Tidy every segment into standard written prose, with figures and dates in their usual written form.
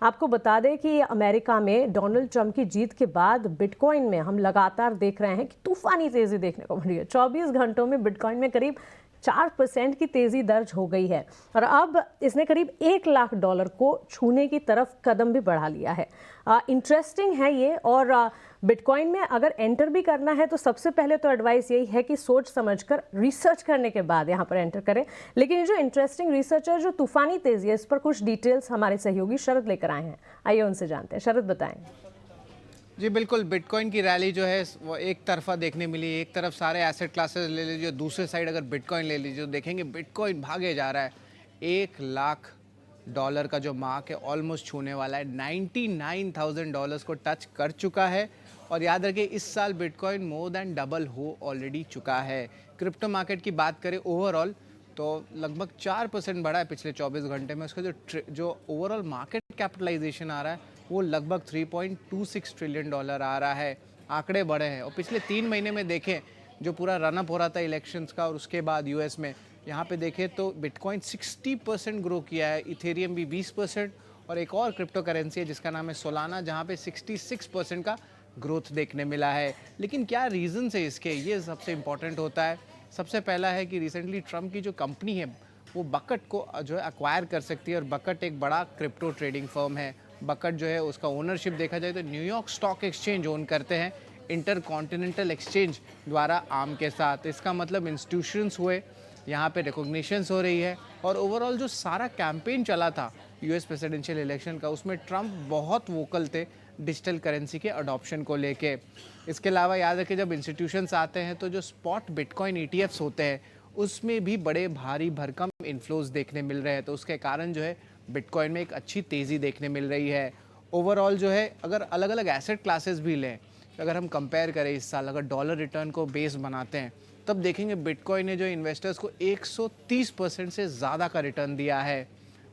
आपको बता दें कि अमेरिका में डोनाल्ड ट्रंप की जीत के बाद बिटकॉइन में हम लगातार देख रहे हैं कि तूफानी तेजी देखने को मिल रही है। 24 घंटों में बिटकॉइन में करीब 4% की तेजी दर्ज हो गई है और अब इसने करीब $1 लाख को छूने की तरफ कदम भी बढ़ा लिया है। इंटरेस्टिंग है ये। और बिटकॉइन में अगर एंटर भी करना है तो सबसे पहले तो एडवाइस यही है कि सोच समझकर रिसर्च करने के बाद यहाँ पर एंटर करें। लेकिन ये जो इंटरेस्टिंग रिसर्च है, जो तूफानी तेजी है, इस पर कुछ डिटेल्स हमारे सहयोगी शरद लेकर आए हैं। आइए उनसे जानते हैं। शरद, बताएं। जी बिल्कुल, बिटकॉइन की रैली जो है वो एक तरफा देखने मिली। एक तरफ सारे एसेट क्लासेस ले लीजिए, दूसरे साइड अगर बिटकॉइन ले लीजिए तो देखेंगे बिटकॉइन भागे जा रहा है। $1 लाख का जो मार्क है ऑलमोस्ट छूने वाला है। $99,000 को टच कर चुका है। और याद रखिए, इस साल बिटकॉइन मोर देन डबल हो ऑलरेडी चुका है। क्रिप्टो मार्केट की बात करें ओवरऑल तो लगभग 4% बढ़ा है पिछले 24 घंटे में। उसका जो ओवरऑल मार्केट कैपिटलाइजेशन आ रहा है वो लगभग $3.26 ट्रिलियन आ रहा है। आंकड़े बढ़े हैं। और पिछले 3 महीने में देखें, जो पूरा रनअप हो रहा था इलेक्शंस का और उसके बाद यूएस में, यहाँ पे देखें तो बिटकॉइन 60% ग्रो किया है, इथेरियम भी 20%, और एक और क्रिप्टो करेंसी है जिसका नाम है सोलाना, जहाँ पे 66% का ग्रोथ देखने मिला है। लेकिन क्या रीज़न्स है इसके, ये सबसे इम्पॉर्टेंट होता है। सबसे पहला है कि रिसेंटली ट्रम्प की जो कंपनी है वो बकेट को जो है अक्वायर कर सकती है, और बकेट एक बड़ा क्रिप्टो ट्रेडिंग फर्म है। बकेट जो है उसका ओनरशिप देखा जाए तो न्यूयॉर्क स्टॉक एक्सचेंज ओन करते हैं, इंटर कॉन्टिनेंटल एक्सचेंज द्वारा आर्म के साथ। इसका मतलब इंस्टीट्यूशंस हुए, यहाँ पे रिकॉग्निशंस हो रही है। और ओवरऑल जो सारा कैंपेन चला था यूएस प्रेसिडेंशियल इलेक्शन का, उसमें ट्रम्प बहुत वोकल थे डिजिटल करेंसी के अडॉप्शन को लेके। इसके अलावा याद रखिए, जब इंस्टीट्यूशंस आते हैं तो जो स्पॉट बिटकॉइन ईटीएफ्स होते हैं उसमें भी बड़े भारी भरकम इन्फ्लोज देखने मिल रहे हैं। तो उसके कारण जो है बिटकॉइन में एक अच्छी तेज़ी देखने मिल रही है। ओवरऑल जो है, अगर अलग अलग एसेट क्लासेस भी लें, अगर हम कंपेयर करें इस साल, अगर डॉलर रिटर्न को बेस बनाते हैं, तब देखेंगे बिटकॉइन ने जो इन्वेस्टर्स को 130% से ज़्यादा का रिटर्न दिया है।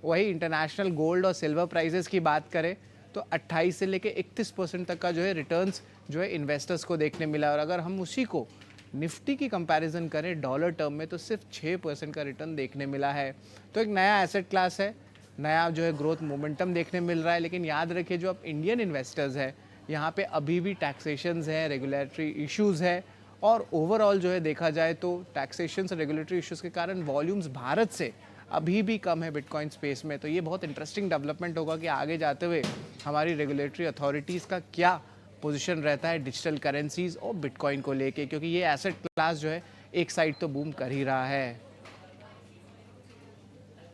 वही इंटरनेशनल गोल्ड और सिल्वर प्राइसेस की बात करें तो 28 से लेके 31% तक का जो है रिटर्न्स जो है इन्वेस्टर्स को देखने मिला। और अगर हम उसी को निफ्टी की कंपैरिजन करें डॉलर टर्म में तो सिर्फ 6% का रिटर्न देखने मिला है। तो एक नया एसेट क्लास है, नया जो है ग्रोथ मोमेंटम देखने मिल रहा है। लेकिन याद रखिए, जो अब इंडियन इन्वेस्टर्स हैं, यहाँ पे अभी भी टैक्सेशंस हैं, रेगुलेटरी इश्यूज़ है। और ओवरऑल जो है देखा जाए तो टैक्सेशंस और रेगुलेटरी इश्यूज़ के कारण वॉल्यूम्स भारत से अभी भी कम है बिटकॉइन स्पेस में। तो ये बहुत इंटरेस्टिंग डेवलपमेंट होगा कि आगे जाते हुए हमारी रेगुलेटरी अथॉरिटीज़ का क्या पोजीशन रहता है डिजिटल करेंसीज और बिटकॉइन को लेके, क्योंकि ये एसेट क्लास जो है एक साइड तो बूम कर ही रहा है।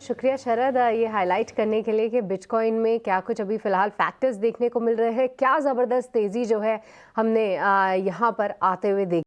शुक्रिया शरद, ये हाईलाइट करने के लिए कि बिटकॉइन में क्या कुछ अभी फ़िलहाल फैक्टर्स देखने को मिल रहे हैं, क्या ज़बरदस्त तेज़ी जो है हमने यहाँ पर आते हुए देखी।